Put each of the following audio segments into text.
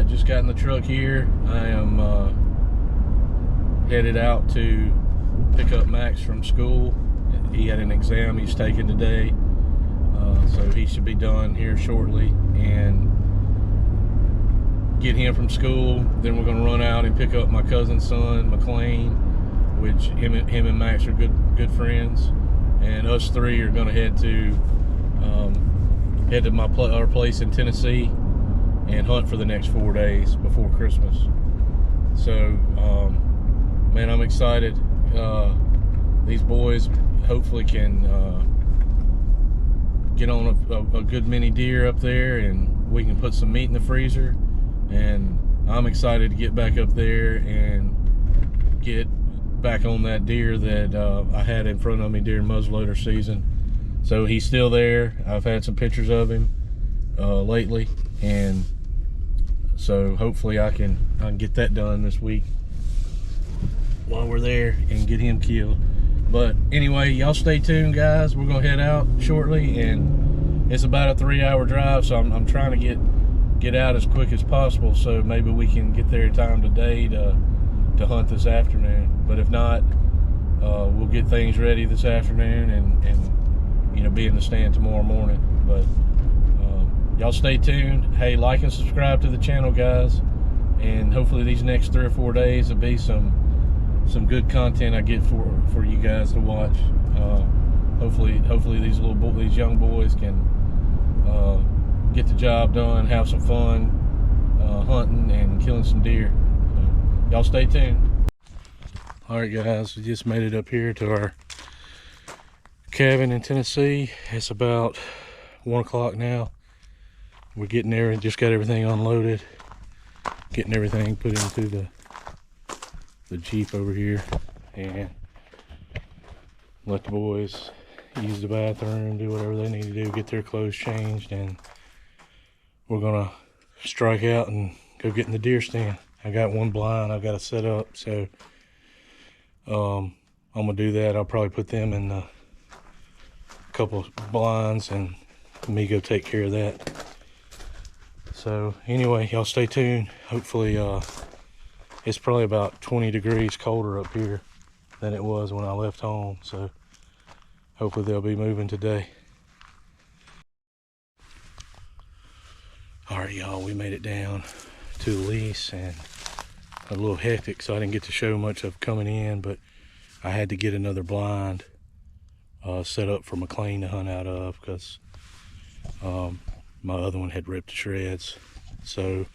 Alright, just got in the truck here. I am headed out to pick up Max from school. He had an exam he's taking today, so he should be done here shortly, and get him from school. Then we're going to run out and pick up my cousin's son, McLean, which him and Max are good friends, and us three are going to head to our place in Tennessee and hunt for the next 4 days before Christmas. So man, I'm excited. These boys hopefully can get on a good many deer up there, and we can put some meat in the freezer. And I'm excited to get back up there and get back on that deer that I had in front of me during muzzleloader season. So he's still there. I've had some pictures of him lately, and so hopefully I can get that done this week while we're there and get him killed. But anyway, y'all stay tuned, guys. We're gonna head out shortly, and it's about a 3-hour drive, so I'm trying to get out as quick as possible, so maybe we can get there in time today to hunt this afternoon. But if not, we'll get things ready this afternoon and you know, be in the stand tomorrow morning. But y'all stay tuned. Hey, like and subscribe to the channel, guys, and hopefully these next 3 or 4 days will be some good content I get for you guys to watch. Hopefully these young boys can get the job done, have some fun hunting and killing some deer. So, y'all stay tuned. All right, guys, we just made it up here to our cabin in Tennessee. It's about 1 o'clock now. We're getting there and just got everything unloaded, getting everything put into the Jeep over here, and let the boys use the bathroom, do whatever they need to do, get their clothes changed, and we're gonna strike out and go get in the deer stand. I got one blind I've got to set up, so I'm gonna do that. I'll probably put them in a couple of blinds and me go take care of that. So anyway, y'all stay tuned. Hopefully it's probably about 20 degrees colder up here than it was when I left home, so hopefully they'll be moving today. All right, y'all, we made it down to the lease, and a little hectic, so I didn't get to show much of coming in, but I had to get another blind set up for McLean to hunt out of, because my other one had ripped to shreds. So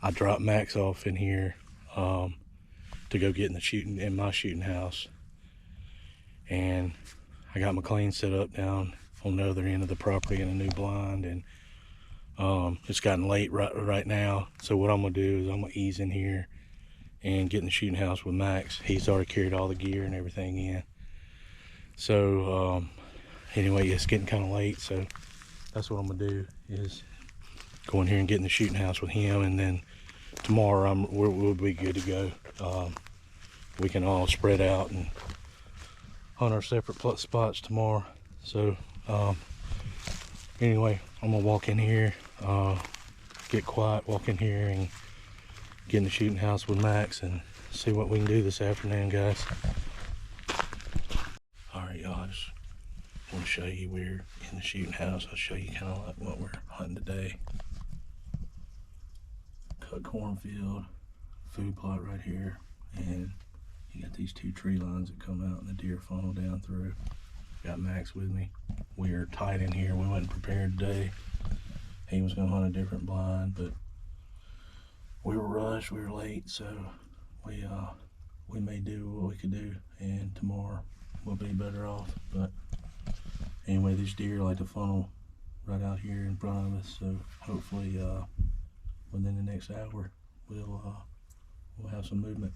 I dropped Max off in here to go get in my shooting house, and I got McLean set up down on the other end of the property in a new blind, and it's gotten late right now. So what I'm gonna do is I'm gonna ease in here and get in the shooting house with Max. He's already carried all the gear and everything in. So anyway, it's getting kind of late, so that's what I'm gonna do, is go in here and get in the shooting house with him, and then tomorrow we'll be good to go. We can all spread out and hunt our separate spots tomorrow. So anyway, I'm gonna walk in here, get quiet, walk in here and get in the shooting house with Max and see what we can do this afternoon, guys. All right, y'all, I just want to show you we're in the shooting house. I'll show you kind of like what we're hunting today. Cut cornfield, food plot right here, and you got these 2 tree lines that come out and the deer funnel down through. Got Max with me. We are tight in here. We wasn't prepared today. He was gonna hunt a different blind, but we were rushed, we were late, so we may do what we could do, and tomorrow we'll be better off. But anyway, these deer like to funnel right out here in front of us, so hopefully within the next hour we'll have some movement.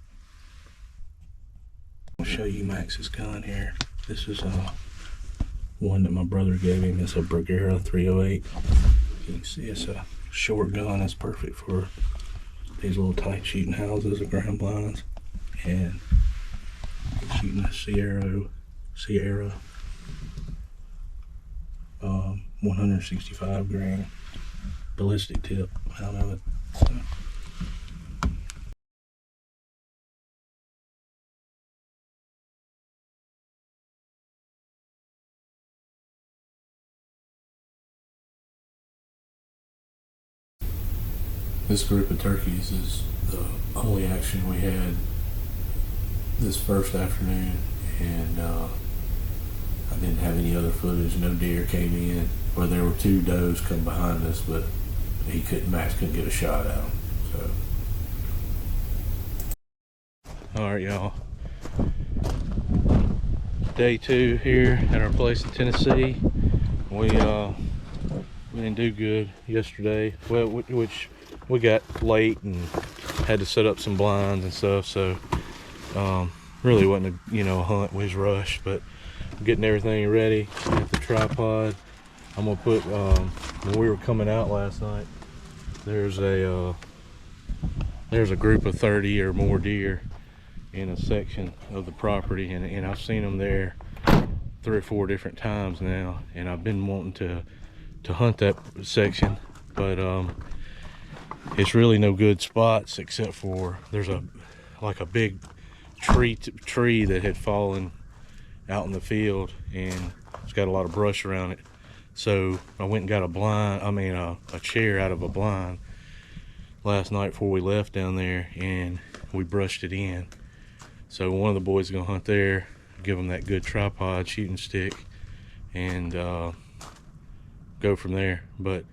I'll show you Max's gun here. This is one that my brother gave him. It's a Bergara 308. You can see it's a short gun. It's perfect for these little tight shooting houses or ground blinds. And shooting a Sierra 165 grain ballistic tip out of it. So This group of turkeys is the only action we had this first afternoon, and I didn't have any other footage. No deer came in. Well, there were 2 does come behind us, but Max couldn't get a shot at them. So, all right, y'all. Day 2 here at our place in Tennessee. We didn't do good yesterday. Well, which we got late and had to set up some blinds and stuff. So really wasn't a hunt. We was rushed, but getting everything ready. Got the tripod. I'm gonna put when we were coming out last night, there's a group of 30 or more deer in a section of the property, and I've seen them there 3 or 4 different times now, and I've been wanting to hunt that section, but it's really no good spots except for there's a big tree that had fallen out in the field, and it's got a lot of brush around it. So I went and got a chair out of a blind last night before we left down there, and we brushed it in. So one of the boys is gonna hunt there, give them that good tripod shooting stick, and go from there. But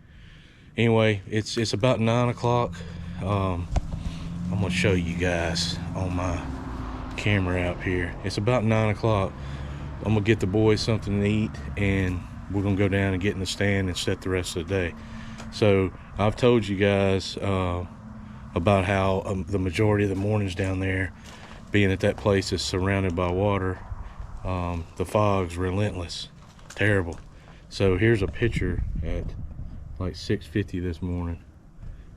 anyway, it's about 9 o'clock. I'm gonna show you guys on my camera out here. It's about 9 o'clock. I'm gonna get the boys something to eat, and we're gonna go down and get in the stand and set the rest of the day. So I've told you guys about how the majority of the mornings down there, being that place is surrounded by water, the fog's relentless, terrible. So here's a picture at like 6:50 this morning.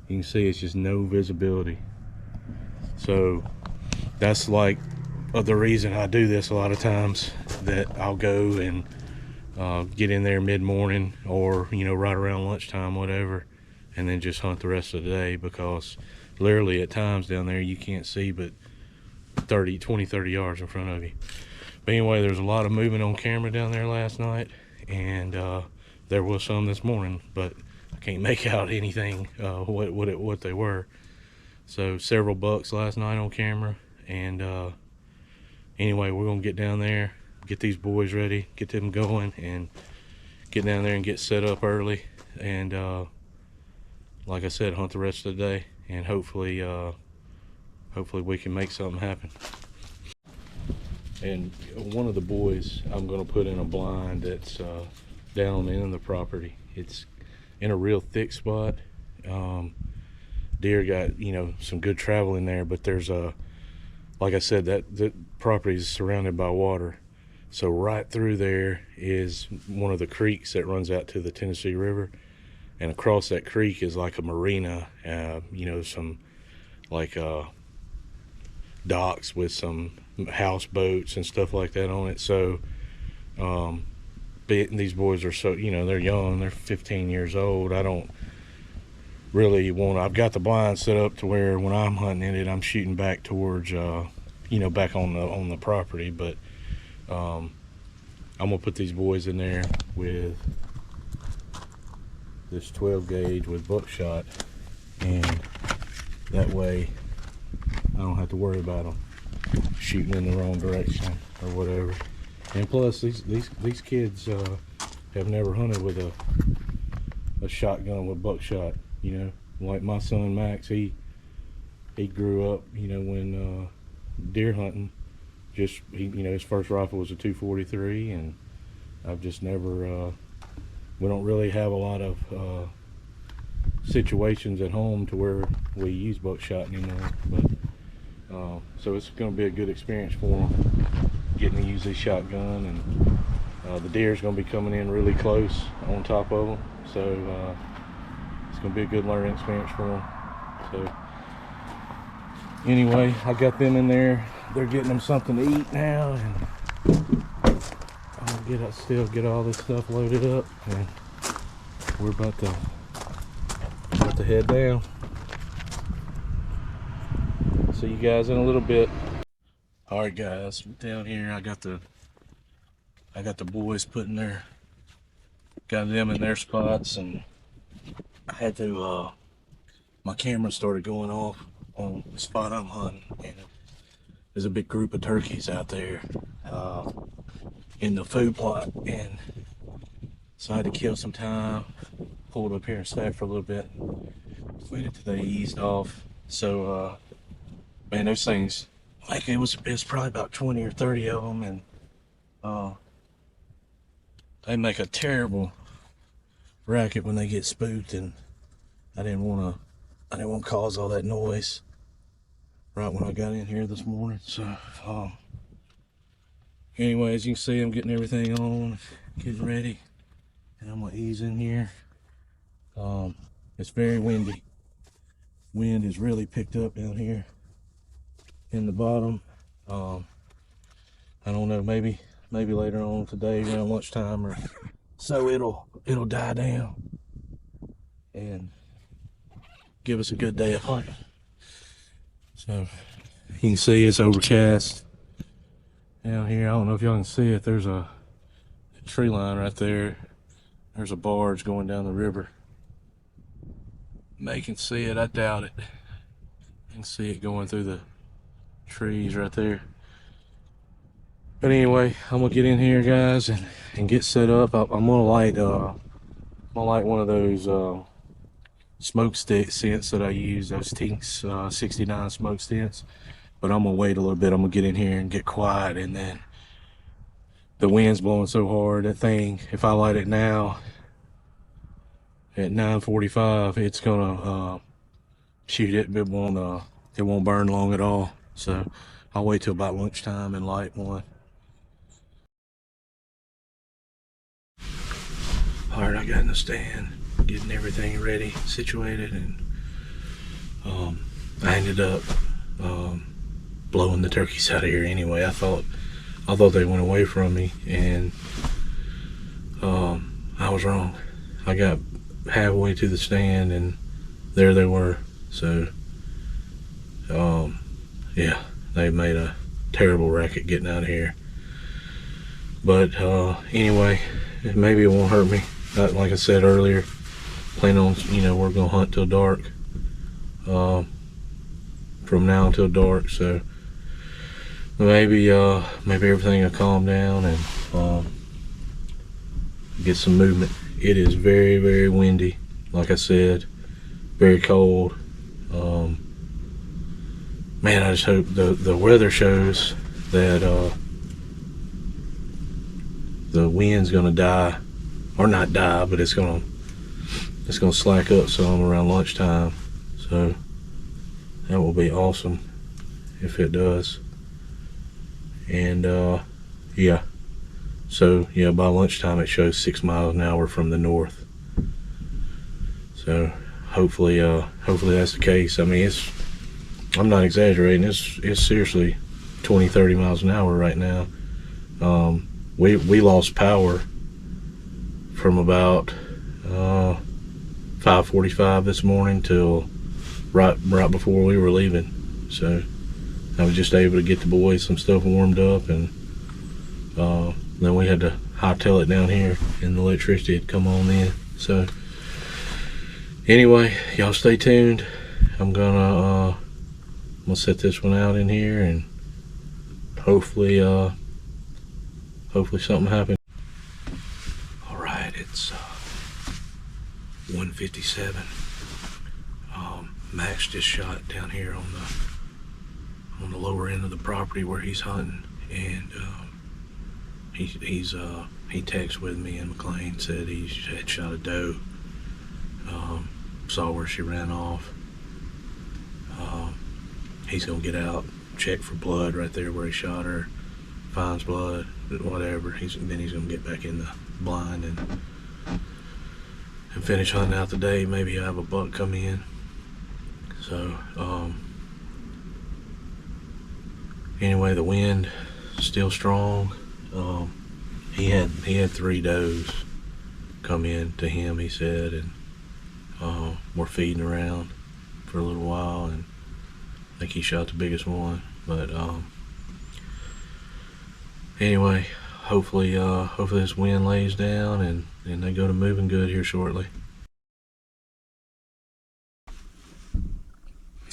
You can see it's just no visibility. So that's like the reason I do this a lot of times, that I'll go and get in there mid-morning or right around lunchtime, whatever, and then just hunt the rest of the day, because literally at times down there you can't see but 20, 30 yards in front of you. But anyway, there's a lot of movement on camera down there last night, and there was some this morning, but I can't make out anything what they were. So several bucks last night on camera, and anyway, we're gonna get down there, get these boys ready, get them going, and get down there and get set up early, and like I said, hunt the rest of the day, and hopefully we can make something happen. And one of the boys I'm going to put in a blind that's down on the end of the property. It's in a real thick spot. Deer got some good travel in there, but there's like I said, that property is surrounded by water. So right through there is one of the creeks that runs out to the Tennessee River, and across that creek is like a marina, some like docks with some houseboats and stuff like that on it. So these boys are they're young, they're 15 years old. I don't really I've got the blind set up to where when I'm hunting it, I'm shooting back towards back on the property, but I'm gonna put these boys in there with this 12 gauge with buckshot, and that way I don't have to worry about them shooting in the wrong direction or whatever. And plus, these kids have never hunted with a shotgun with buckshot. Like my son Max, he grew up, when deer hunting. Just his first rifle was a 243, and I've just never. We don't really have a lot of situations at home to where we use buckshot anymore, but so it's going to be a good experience for them, getting to use this shotgun, and the deer is going to be coming in really close on top of them, so it's going to be a good learning experience for them. So anyway, I got them in there. They're getting them something to eat now, and I'm gonna get all this stuff loaded up, and we're about to head down. See you guys in a little bit. All right, guys, down here I got the boys got them in their spots, and I had to my camera started going off on the spot I'm hunting, and there's a big group of turkeys out there in the food plot, and so I had to kill some time, pulled up here and sat for a little bit, waited till they eased off. So man, those things, like it was probably about 20 or 30 of them, and they make a terrible racket when they get spooked, and I didn't want to cause all that noise right when I got in here this morning. So anyway, as you can see, I'm getting everything on, getting ready, and I'm gonna ease in here. It's very windy. Wind is really picked up down here in the bottom. I don't know, maybe later on today around lunchtime or so it'll die down and give us a good day of hunting. So you can see it's overcast down here. I don't know if y'all can see it. There's a tree line right there. There's a barge going down the river. They can see it. I doubt it. You can see it going through the trees right there. But anyway, I'm gonna get in here, guys, and get set up. I'm gonna light one of those smoke scents that I use, those Tinks 69 smoke scents. But I'm gonna wait a little bit. I'm gonna get in here and get quiet, and then the wind's blowing so hard, that thing, if I light it now at 9:45, it's gonna shoot it. It won't burn long at all. So I'll wait till about lunchtime and light one. All right, I got in the stand, getting everything ready, situated, and I ended up blowing the turkeys out of here anyway. I thought they went away from me, and I was wrong. I got halfway to the stand, and there they were. So yeah, they made a terrible racket getting out of here. But anyway, maybe it won't hurt me. Like I said earlier, plan on, we're gonna hunt till dark, from now until dark. So maybe everything will calm down and get some movement. It is very, very windy, like I said, very cold. Man, I just hope the weather shows that the wind's gonna die, or not die, but it's gonna slack up some around lunchtime. So that will be awesome if it does. And yeah, so yeah, by lunchtime it shows 6 miles an hour from the north. So hopefully that's the case. I mean, I'm not exaggerating. It's seriously 20-30 miles an hour right now. We lost power from about 5:45 this morning till right before we were leaving. So I was just able to get the boys some stuff warmed up, and then we had to hightail it down here, and the electricity had come on then. So anyway, y'all stay tuned. I'm gonna set this one out in here, and hopefully something happens. All right, it's 1:57. Max just shot down here on the lower end of the property where he's hunting, and he texted with me, and McLean said he had shot a doe. Saw where she ran off. He's gonna get out, check for blood right there where he shot her, finds blood, whatever. Then he's gonna get back in the blind and finish hunting out the day. Maybe he'll have a buck come in. So anyway, the wind still strong. He had 3 does come in to him, he said, and we're feeding around for a little while, and I think he shot the biggest one. But anyway, hopefully this wind lays down and they go to moving good here shortly.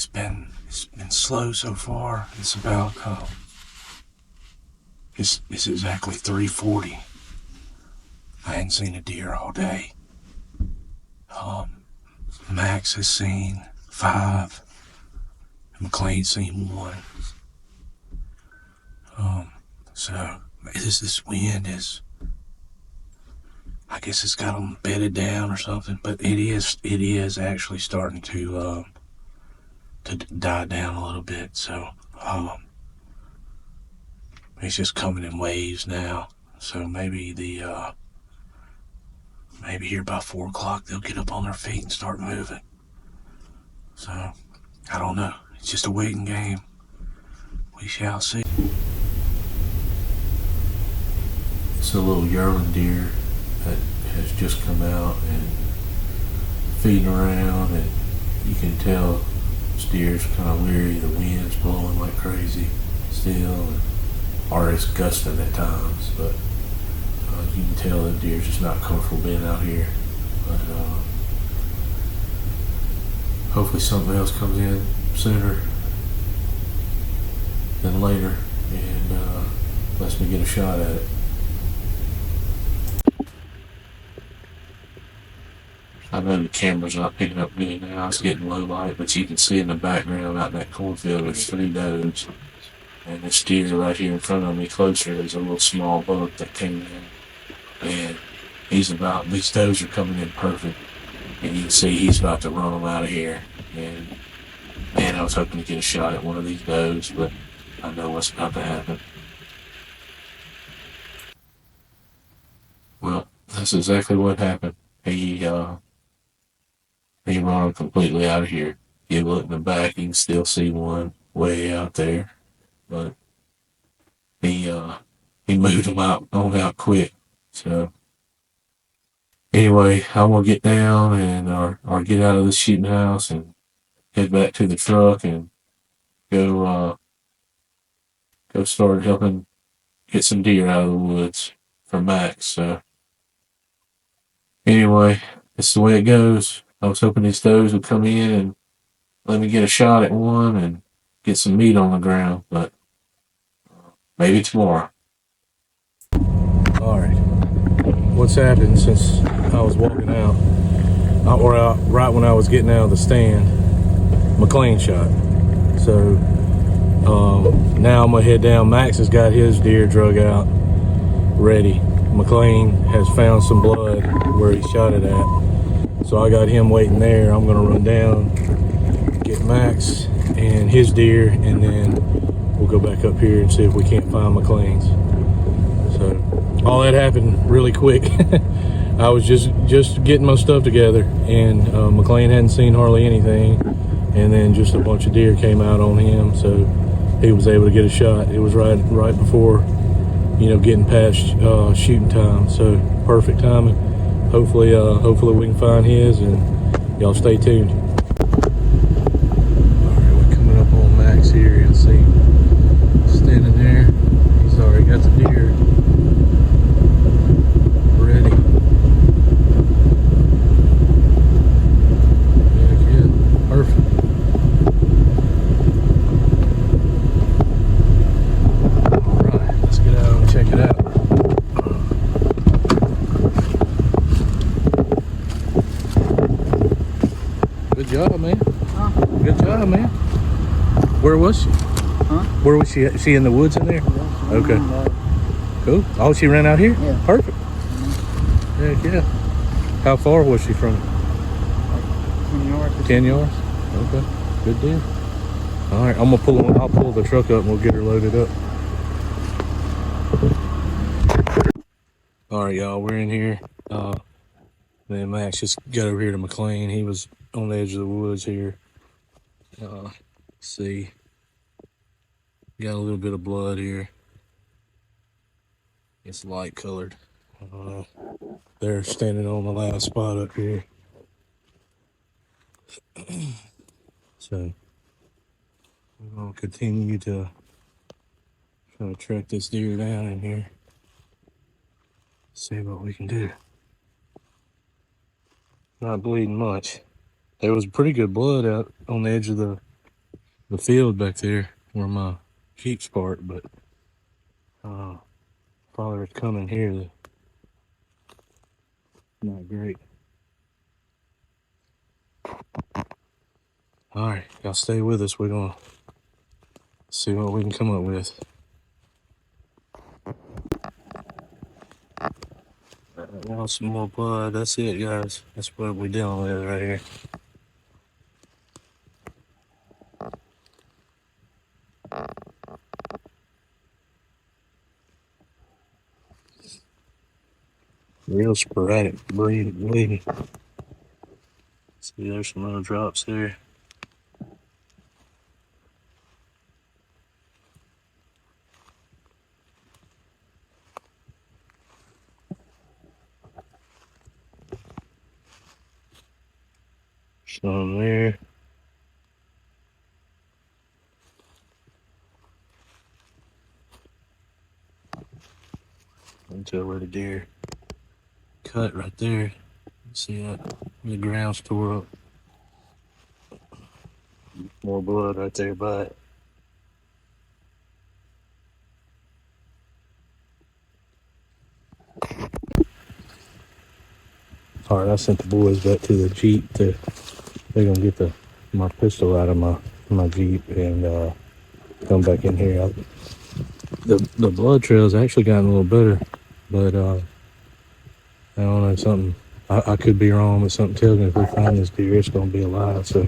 It's been slow so far. It's about it's exactly 3:40. I hadn't seen a deer all day. Max has seen 5. McLean's seen 1. So this wind is, I guess it's got them bedded down or something, but it is actually starting to die down a little bit. So it's just coming in waves now. So maybe maybe here by 4 o'clock they'll get up on their feet and start moving. So I don't know. It's just a waiting game. We shall see. It's a little yearling deer that has just come out and feeding around, and you can tell this deer's kind of weary. The wind's blowing like crazy still, or it's gusting at times, but you can tell the deer's just not comfortable being out here. But hopefully something else comes in sooner than later and lets me get a shot at it. I know the camera's not picking up good now. It's getting low light, but you can see in the background out in that cornfield there's 3 does. And this deer right here in front of me closer is a little small buck that came in. And these does are coming in perfect. And you can see he's about to run them out of here. And man, I was hoping to get a shot at one of these does, but I know what's about to happen. Well, that's exactly what happened. He run completely out of here. You look in the back, you can still see one way out there, but he moved them out quick. So anyway, I'm gonna get down and or get out of the shooting house and head back to the truck and go start helping get some deer out of the woods for Max. So anyway, it's the way it goes. I was hoping these does would come in and let me get a shot at one and get some meat on the ground, but maybe tomorrow. All right. What's happened since I was walking out, right when I was getting out of the stand, McLean shot. So now I'm gonna head down. Max has got his deer drug out, ready. McLean has found some blood where he shot it at. So I got him waiting there. I'm gonna run down, get Max and his deer, and then we'll go back up here and see if we can't find McLean's. So all that happened really quick. I was just getting my stuff together, and McLean hadn't seen hardly anything, and then just a bunch of deer came out on him, so he was able to get a shot. It was right before, getting past shooting time, so perfect timing. Hopefully we can find his, and y'all stay tuned. All right, we're coming up on Max here. You'll see standing there. He's already got the deer ready. Heck yeah, perfect. All right, let's get out and check it out. Good job, man. Huh? Good job, man. Where was she? Huh? Where was she? She in the woods in there? Yeah, Okay. Cool. Oh, she ran out here? Yeah. Perfect. Heck yeah. How far was she from it? 10 yards. 10 yards? Okay. Good deal. All right, I'll pull the truck up and we'll get her loaded up. All right, y'all, we're in here. Then Max just got over here to McLean. He was on the edge of the woods here. See, got a little bit of blood here. It's light colored. They're standing on the last spot up here. So we're gonna continue to try to track this deer down in here. See what we can do. Not bleeding much. There was pretty good blood out on the edge of the the field back there where my sheep's parked, but father is coming here. Not great. All right, y'all stay with us. We're gonna see what we can come up with. Now some more blood. That's it, guys. That's what we're dealing with right here. Real sporadic bleeding. See, there's some little drops there. Some there. Until where the deer cut right there. See that? The ground's tore up. More blood right there by it. All right, I sent the boys back to the Jeep. They're gonna get my pistol out of my Jeep and come back in here. The blood trail's actually gotten a little better, but I don't know, something. I could be wrong, but something tells me if we find this deer, it's gonna be alive. So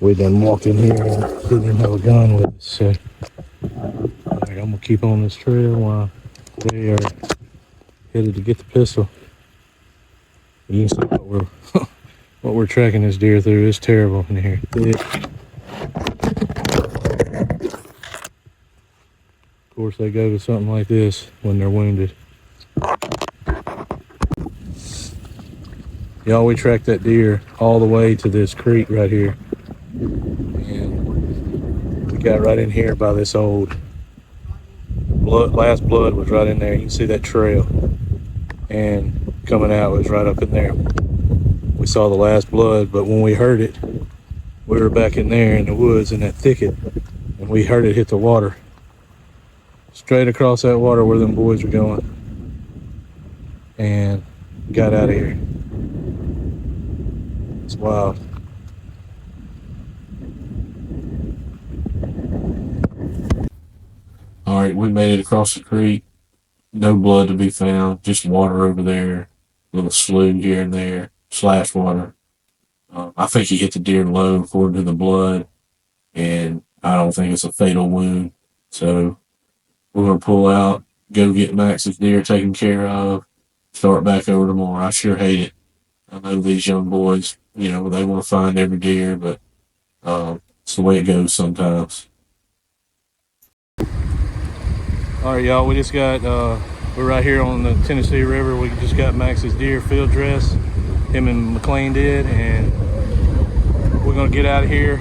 we done walked in here and didn't even have a gun with us. So all right, I'm gonna keep on this trail while they are headed to get the pistol. You can see what we're tracking this deer through. It's terrible in here. Of course, they go to something like this when they're wounded. Y'all, we tracked that deer all the way to this creek right here. And we got right in here by this old last blood was right in there. You can see that trail. And coming out was right up in there. We saw the last blood, but when we heard it, we were back in there in the woods in that thicket, and we heard it hit the water. Straight across that water where them boys were going. And got out of here. It's wild. All right, we made it across the creek. No blood to be found, just water over there, a little slough here and there, slash water. I think he hit the deer low according to the blood, and I don't think it's a fatal wound. So we're going to pull out, go get Max's deer taken care of, start back over tomorrow. I sure hate it. I know these young boys, they want to find every deer, but it's the way it goes sometimes. All right, y'all, we just got, we're right here on the Tennessee River. We just got Max's deer field dress. Him and McLean did, and we're gonna get out of here.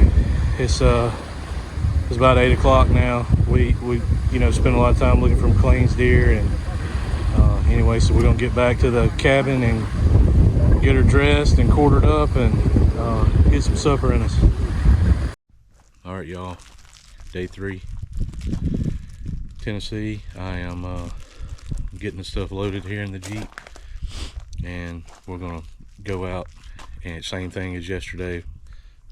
It's about 8 o'clock now. We spent a lot of time looking for McLean's deer, and anyway, so we're gonna get back to the cabin and get her dressed and quartered up and get some supper in us. All right, y'all, day 3, Tennessee. I am getting the stuff loaded here in the Jeep, and we're gonna go out and same thing as yesterday.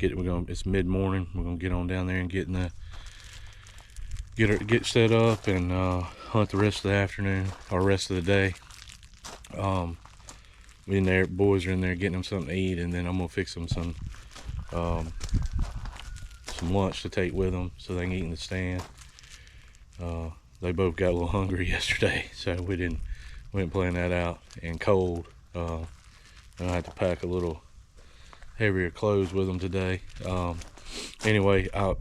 It's mid-morning. We're gonna get on down there and get set up and hunt the rest of the afternoon or rest of the day. In there, boys are in there getting them something to eat, and then I'm gonna fix them some lunch to take with them so they can eat in the stand. They both got a little hungry yesterday, so we didn't plan that out. And cold, and I had to pack a little heavier clothes with them today. Anyway, I'm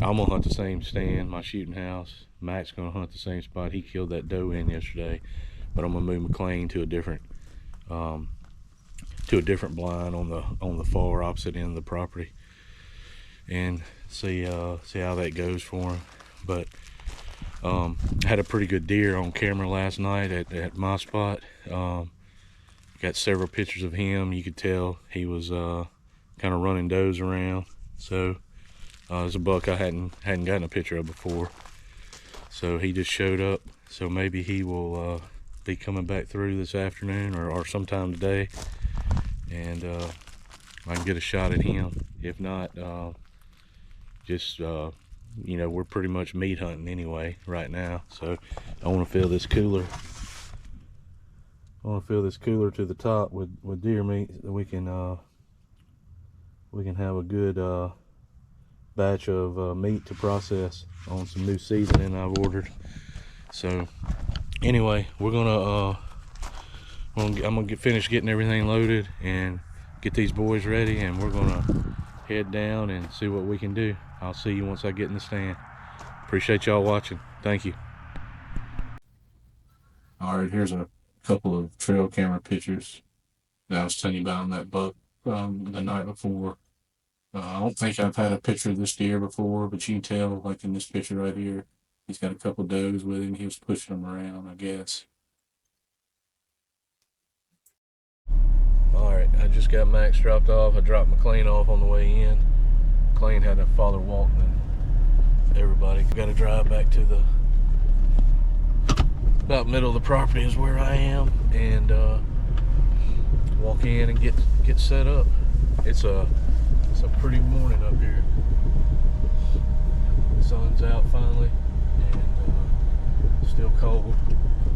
gonna hunt the same stand, my shooting house. Matt's gonna hunt the same spot he killed that doe in yesterday, but I'm gonna move McLean to a different blind on the far opposite end of the property, and see how that goes for him. But had a pretty good deer on camera last night at my spot. Got several pictures of him. You could tell he was kind of running does around. So There's a buck I hadn't gotten a picture of before, so he just showed up. So maybe he will be coming back through this afternoon or sometime today, and I can get a shot at him. If not, just you know, we're pretty much meat hunting anyway right now. So I want to fill this cooler. I want to fill this cooler to the top with deer meat so that we can have a good batch of meat to process on some new seasoning I've ordered. So anyway, we're gonna I'm gonna finish getting everything loaded and get these boys ready, and we're gonna head down and see what we can do. I'll see you once I get in the stand. Appreciate y'all watching. Thank you. All right, here's a couple of trail camera pictures that I was telling you about on that buck the night before. I don't think I've had a picture of this deer before, but you can tell, like in this picture right here, he's got a couple does with him. He was pushing them around, I guess. All right, I just got Max dropped off. I dropped McLean off on the way in. McLean had to father walk, and everybody got to drive back to the about middle of the property is where I am, and walk in and get set up. It's a pretty morning up here. The sun's out finally, and still cold.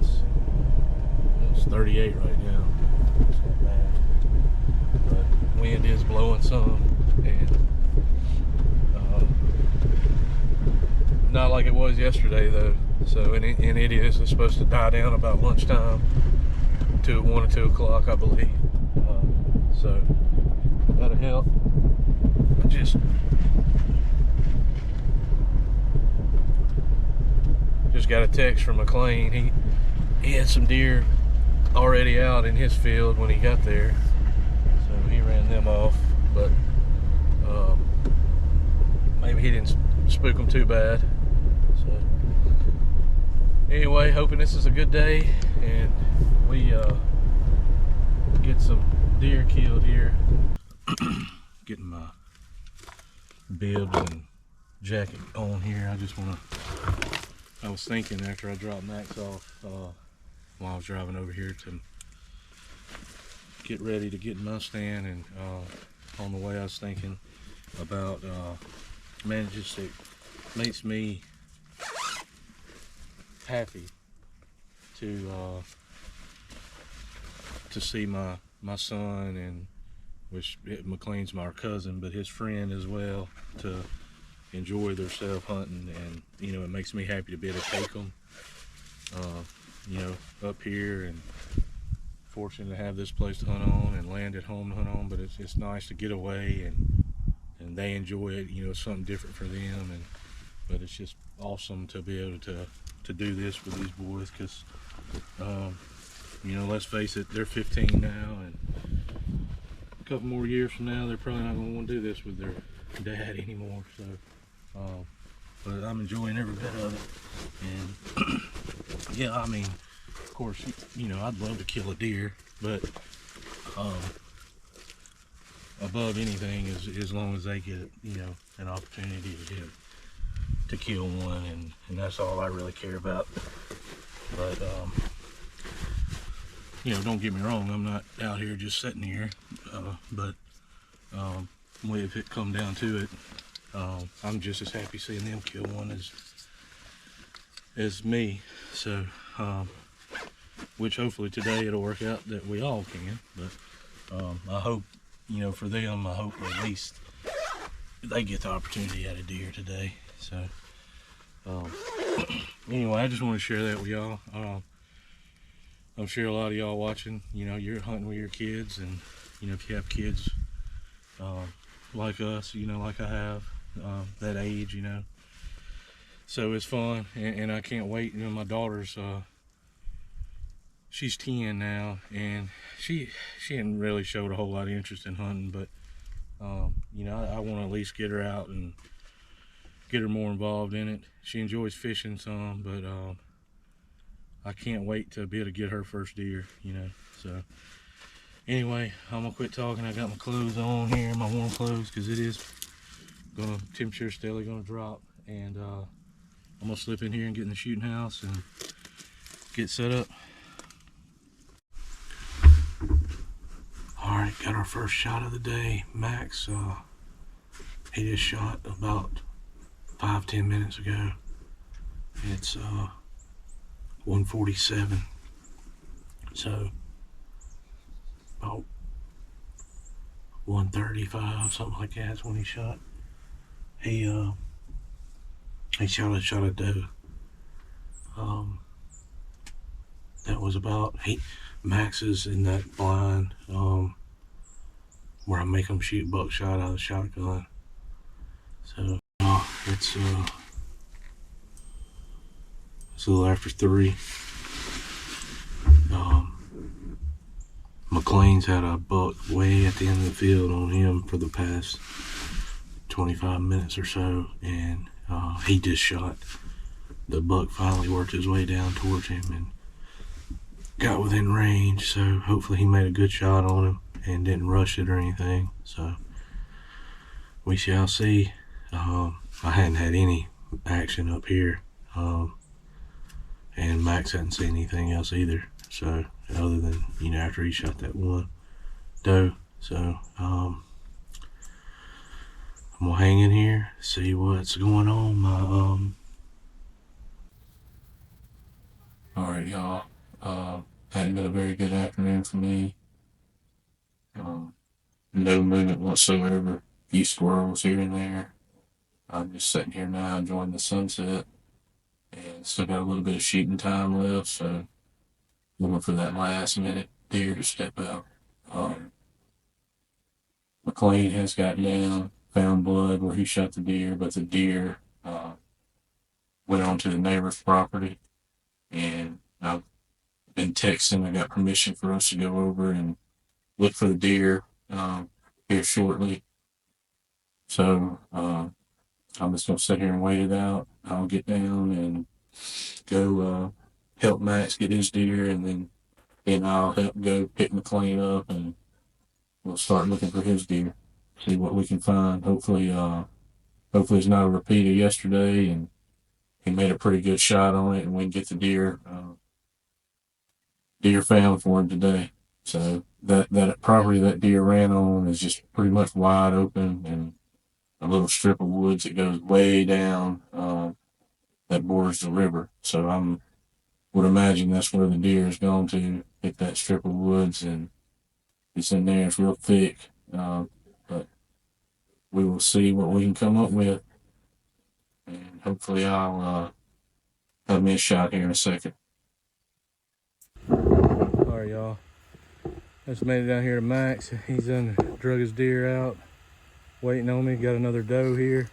It's 38 right now. It's not bad, but wind is blowing some, and not like it was yesterday though. So and it is supposed to die down about lunchtime, 1 or 2 o'clock, I believe. So that'll help. Just got a text from McLean. He had some deer already out in his field when he got there, so he ran them off. But maybe he didn't spook them too bad. So anyway, hoping this is a good day and we get some deer killed here. Getting my bibs and jacket on here. I was thinking after I dropped Max off while I was driving over here to get ready to get in my stand, and on the way I was thinking about man, it makes me happy to see my son, and which McLean's my cousin, but his friend as well, to enjoy their self hunting. And you know, it makes me happy to be able to take them you know, up here, and fortunate to have this place to hunt on and land at home to hunt on. But it's nice to get away and they enjoy it. You know, it's something different for them, but it's just awesome to be able to do this with these boys, because you know, let's face it, they're 15 now, and a couple more years from now they're probably not going to want to do this with their dad anymore. So but I'm enjoying every bit of it. And yeah, I mean, of course, you know, I'd love to kill a deer, but above anything is as long as they get, you know, an opportunity to kill one, and that's all I really care about. But you know, don't get me wrong, I'm not out here just sitting here, but if it come down to it, I'm just as happy seeing them kill one as me. So which hopefully today it'll work out that we all can. But I hope, you know, for them, I hope at least they get the opportunity at a deer today. So anyway, I just want to share that with y'all. I'm sure a lot of y'all watching, you know, you're hunting with your kids, and you know, if you have kids like us, you know, like I have, that age, you know, so it's fun, and I can't wait. You know, my daughter's she's 10 now, and she hadn't really showed a whole lot of interest in hunting, but you know, I want to at least get her out and get her more involved in it. She enjoys fishing some, but I can't wait to be able to get her first deer, you know. So anyway, I'm gonna quit talking. I got my clothes on here, my warm clothes, because it is Temperature's steadily gonna drop, and I'm gonna slip in here and get in the shooting house and get set up. All right, got our first shot of the day. Max, he just shot about 5-10 minutes ago. It's 1:47, so about 1:35, something like that is when he shot. He shot a doe. That was about Max is in that blind where I make him shoot buckshot out of the shotgun. So it's a little after 3. McLean's had a buck way at the end of the field on him for the past 25 minutes or so, and he just shot. The buck finally worked his way down towards him and got within range, so hopefully he made a good shot on him and didn't rush it or anything. So we shall see. I hadn't had any action up here, and Max hadn't seen anything else either, so other than, you know, after he shot that one doe. So I'm gonna hang in here, see what's going on. All right, y'all. Hadn't been a very good afternoon for me. No movement whatsoever. Few squirrels here and there. I'm just sitting here now enjoying the sunset, and still got a little bit of shooting time left, so looking for that last minute deer to step out. McLean has got down, found blood where he shot the deer, but the deer went onto the neighbor's property, and I've been texting. I got permission for us to go over and look for the deer here shortly. So I'm just going to sit here and wait it out. I'll get down and go help Max get his deer, and then I'll help go pick McLean up, and we'll start looking for his deer, see what we can find. Hopefully it's not a repeat of yesterday, and he made a pretty good shot on it, and we can get the deer found for him today. So that property that deer ran on is just pretty much wide open, and a little strip of woods that goes way down that borders the river. So would imagine that's where the deer is going to hit, that strip of woods, and it's in there. It's real thick, but we will see what we can come up with, and hopefully I'll have me a shot here in a second. All right, y'all. Just made it down here to Max. He's done drug his deer out, waiting on me. Got another doe here.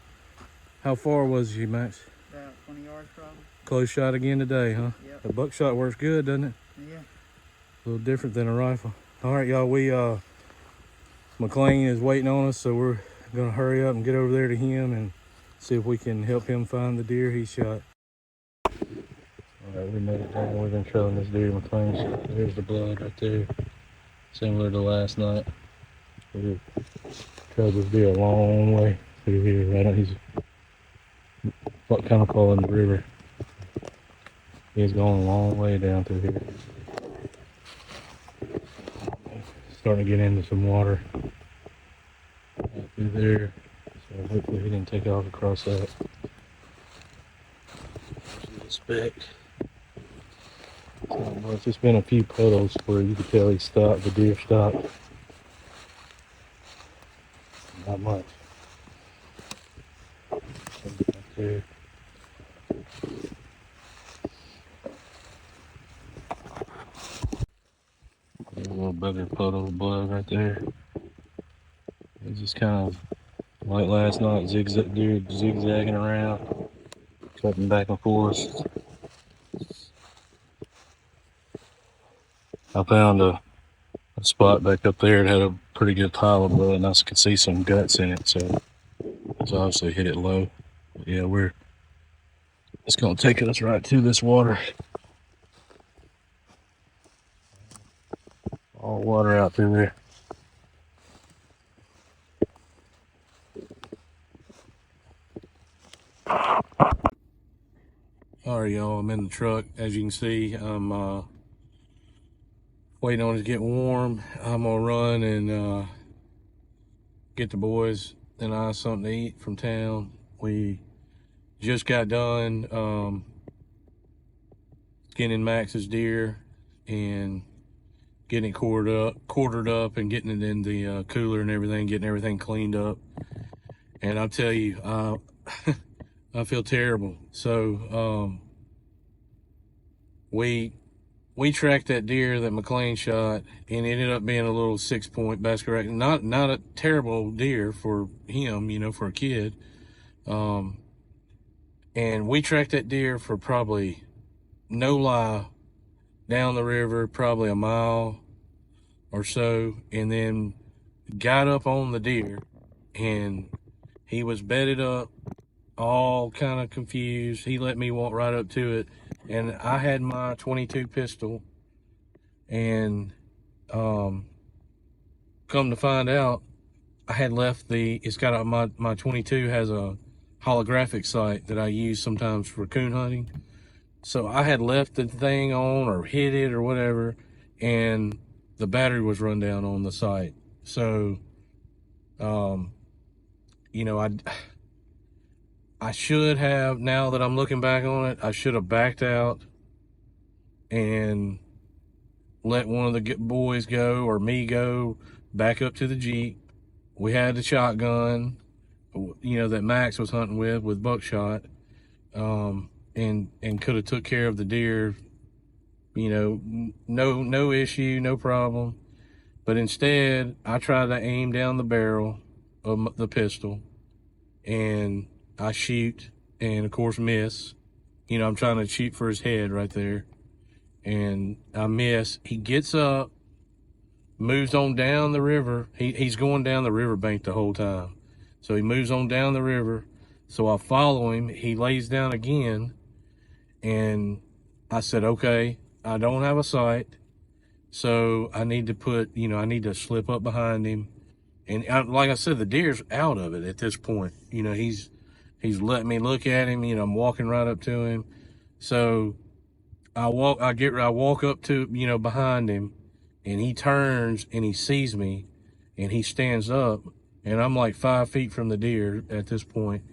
How far was he, Max? About 20 yards probably. Close shot again today, huh? Yep. The buckshot works good, doesn't it? Yeah. A little different than a rifle. All right, y'all. We McLean is waiting on us, so we're gonna hurry up and get over there to him and see if we can help him find the deer he shot. All right, we made it down. We've been trailing this deer McLean shot. There's the blood right there, similar to last night. We trailed this deer a long way through here. Right on, he's what kind of following the river. He's going a long way down through here. Starting to get into some water right through there, so hopefully he didn't take off across that. Speck. So, it's just been a few puddles where you could tell he stopped, the deer stopped. Not much. Right there. A little bigger puddle of blood right there. It's just kind of like last night, deer zigzagging around, cutting back and forth. I found a spot back up there that had a pretty good pile of blood, and I could see some guts in it, so it's obviously hit it low. But yeah, it's gonna take us right to this water. All water out through there. All right, y'all, I'm in the truck. As you can see, I'm waiting on it to get warm. I'm gonna run and get the boys and I something to eat from town. We just got done skinning Max's deer and getting it quartered up and getting it in the cooler and everything, getting everything cleaned up. And I'll tell you, I feel terrible. So we tracked that deer that McLean shot, and it ended up being a little 6-point basket rack. Not a terrible deer for him, you know, for a kid. And we tracked that deer for probably, no lie, down the river, probably a mile or so, and then got up on the deer, and he was bedded up, all kind of confused. He let me walk right up to it, and I had my .22 pistol, and come to find out, I had left it's got my .22 has a holographic sight that I use sometimes for coon hunting. So I had left the thing on or hit it or whatever, and the battery was run down on the sight. So, you know, I should have, now that I'm looking back on it, I should have backed out and let one of the boys go or me go back up to the Jeep. We had the shotgun, you know, that Max was hunting with buckshot, and could have took care of the deer, you know, no issue, no problem. But instead, I tried to aim down the barrel of the pistol, and I shoot, and of course miss. You know, I'm trying to shoot for his head right there, and I miss. He gets up, moves on down the river. He's going down the riverbank the whole time. So he moves on down the river. So I follow him. He lays down again, and I said, okay, I don't have a sight, so I need to slip up behind him. And like I said, the deer's out of it at this point. You know, he's letting me look at him. You know, I'm walking right up to him. So I walk up to, you know, behind him, and he turns and he sees me, and he stands up, and I'm like 5 feet from the deer at this point.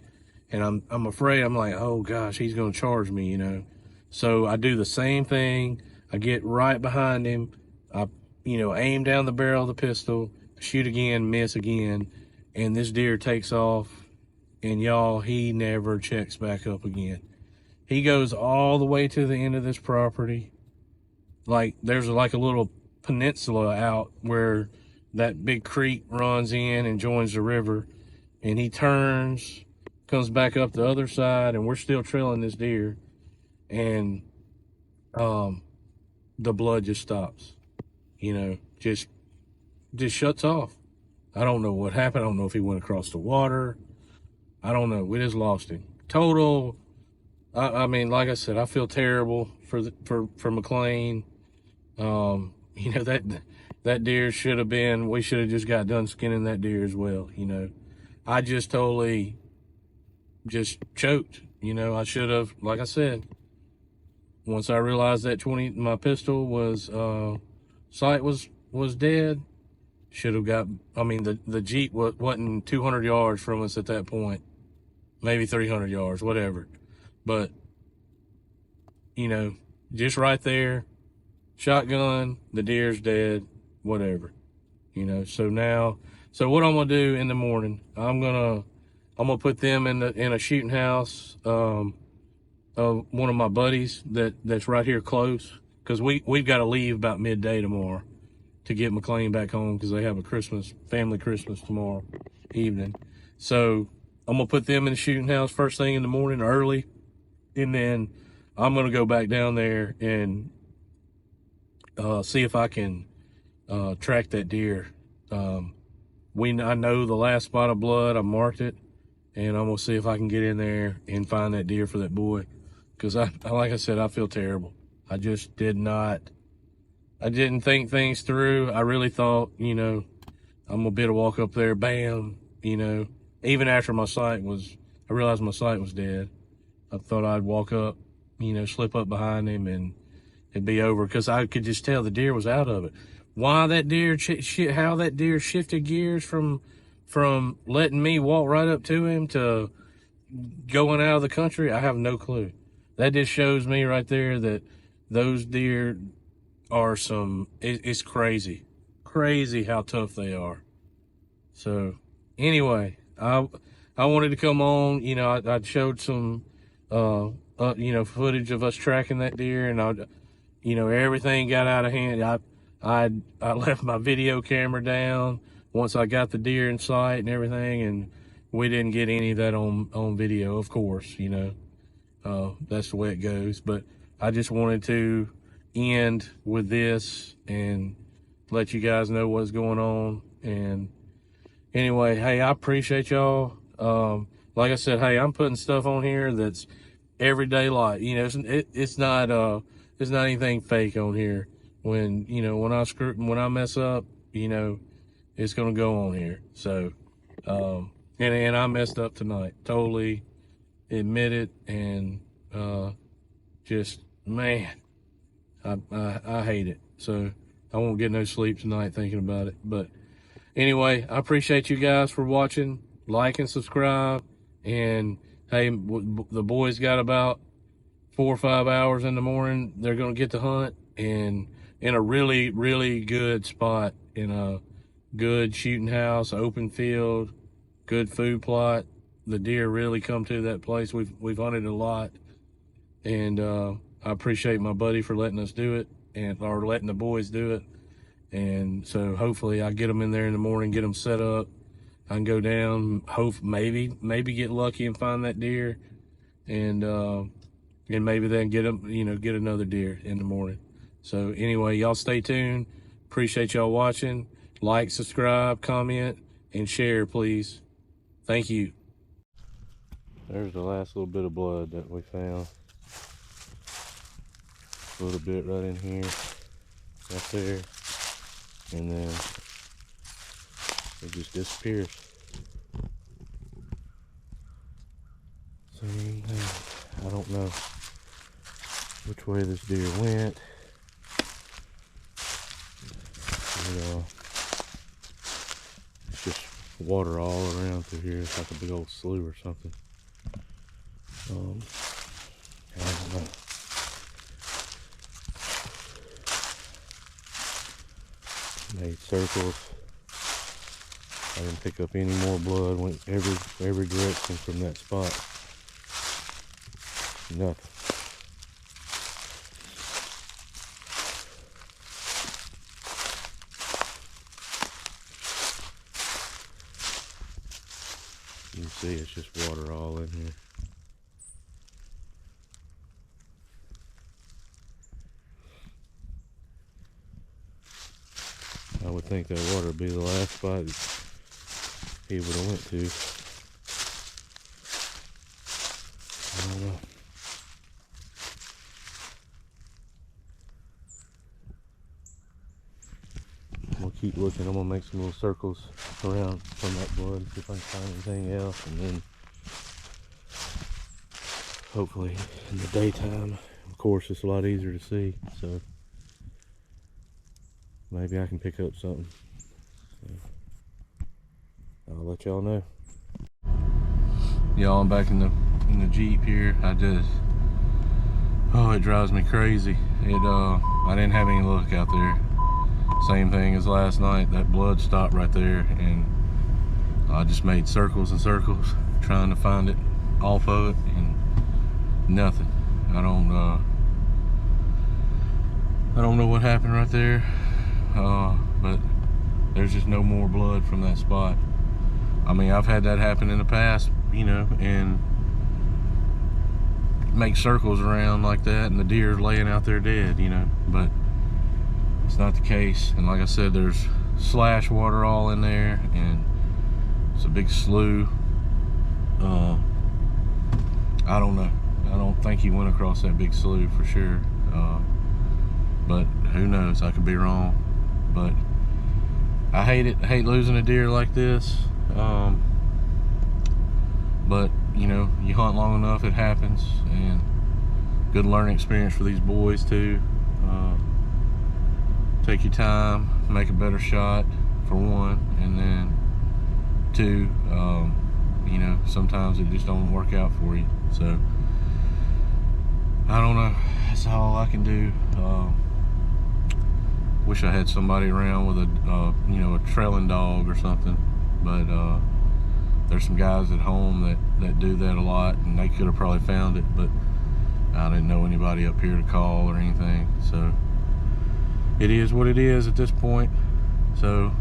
And I'm afraid, I'm like, oh gosh, he's gonna charge me, you know. So I do the same thing. I get right behind him. I, you know, aim down the barrel of the pistol, shoot again, miss again, and this deer takes off. And y'all, he never checks back up again. He goes all the way to the end of this property. Like, there's like a little peninsula out where that big creek runs in and joins the river. And he turns, comes back up the other side, and we're still trailing this deer. And the blood just stops, you know, just shuts off. I don't know what happened. I don't know if he went across the water. I don't know. We just lost him. Total. I mean, like I said, I feel terrible for McLean. You know, that deer should have been, we should have just got done skinning that deer as well. You know, I just totally just choked. You know, I should have, like I said, once I realized that my pistol was, sight was dead, should have got, I mean, the Jeep wasn't 200 yards from us at that point, maybe 300 yards, whatever. But, you know, just right there, shotgun, the deer's dead, whatever, you know. So what I'm gonna do in the morning, I'm gonna put them in a shooting house of one of my buddies that's right here close, because we've got to leave about midday tomorrow to get McLean back home, because they have a family Christmas tomorrow evening. So I'm gonna put them in the shooting house first thing in the morning early, and then I'm gonna go back down there and see if I can track that deer. I know the last spot of blood, I marked it, and I'm gonna see if I can get in there and find that deer for that boy. Because like I said, I feel terrible. I just didn't think things through. I really thought, you know, I'm gonna be able to walk up there, bam, you know, even after my sight was I realized my sight was dead. I thought I'd walk up, you know, slip up behind him and it'd be over, because I could just tell the deer was out of it. Why that deer, how that deer shifted gears from letting me walk right up to him to going out of the country, I have no clue. That just shows me right there that those deer are it's crazy how tough they are. So anyway, I wanted to come on, you know, I showed some, you know, footage of us tracking that deer, and you know, everything got out of hand. I left my video camera down once I got the deer in sight and everything, and we didn't get any of that on video, of course, you know. That's the way it goes. But I just wanted to end with this and let you guys know what's going on. And anyway, hey, I appreciate y'all. Like I said, hey, I'm putting stuff on here that's everyday life. You know, it's not anything fake on here. When, you know, when I mess up, you know, it's gonna go on here. So, and I messed up tonight. Totally admit it. And just, man, I hate it. So I won't get no sleep tonight thinking about it. But anyway, I appreciate you guys for watching. Like and subscribe. And hey, the boys got about 4 or 5 hours in the morning. They're gonna get to hunt, and in a really, really good spot, in a good shooting house, open field, good food plot. The deer really come to that place. We've hunted a lot, and I appreciate my buddy for letting us do it, or letting the boys do it. And so hopefully I get them in there in the morning, get them set up. I can go down, maybe get lucky and find that deer, and maybe then get them, you know, get another deer in the morning. So anyway, y'all stay tuned. Appreciate y'all watching. Like, subscribe, comment, and share, please. Thank you. There's the last little bit of blood that we found. A little bit right in here, right there, and then it just disappears. So I don't know which way this deer went. But, it's just water all around through here. It's like a big old slough or something. I don't know. Made circles. I didn't pick up any more blood. Went every direction from that spot. Nothing. You can see it's just water all in here. I would think that water would be the last spot he would have went to. I don't know. We'll keep looking. I'm gonna make some little circles around from that blood, see if I can find anything else, and then hopefully in the daytime, of course, it's a lot easier to see, so maybe I can pick up something. So I'll let y'all know. Y'all, I'm back in the Jeep here. It drives me crazy. I didn't have any luck out there. Same thing as last night. That blood stopped right there, and I just made circles and circles trying to find it off of it, and nothing. I don't know what happened right there, but there's just no more blood from that spot. I mean, I've had that happen in the past, you know, and make circles around like that, and the deer laying out there dead, you know, but it's not the case. And like I said, there's slash water all in there, and it's a big slough. I don't know. I don't think he went across that big slough for sure. But who knows? I could be wrong. But I hate it. I hate losing a deer like this. But you know, you hunt long enough, it happens, and good learning experience for these boys too. Take your time, make a better shot for one, and then two, you know, sometimes it just don't work out for you. So I don't know, that's all I can do. Wish I had somebody around with a you know, a trailing dog or something, but there's some guys at home that do that a lot, and they could have probably found it, but I didn't know anybody up here to call or anything. So it is what it is at this point. So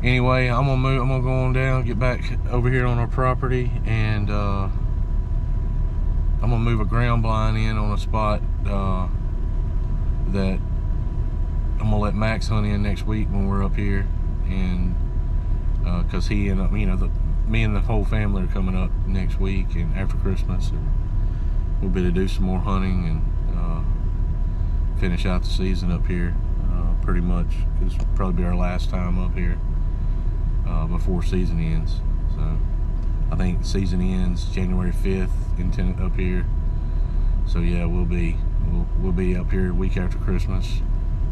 anyway, I'm gonna go on down, get back over here on our property, and I'm gonna move a ground blind in on a spot that I'm gonna let Max hunt in next week when we're up here, and because he and you know, me and the whole family are coming up next week and after Christmas, and we'll be to do some more hunting and finish out the season up here pretty much. This will probably be our last time up here before season ends. So I think season ends January 5th up here. So yeah, we'll be up here a week after Christmas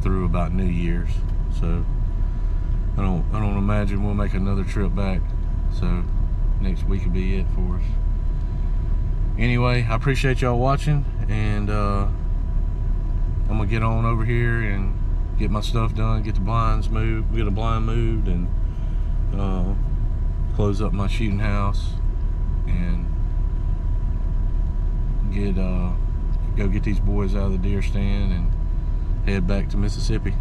through about New Year's. So I don't imagine we'll make another trip back. So next week will be it for us. Anyway, I appreciate y'all watching, and I'm gonna get on over here and get my stuff done, get the blinds moved, get a blind moved, and close up my shooting house, and go get these boys out of the deer stand and head back to Mississippi.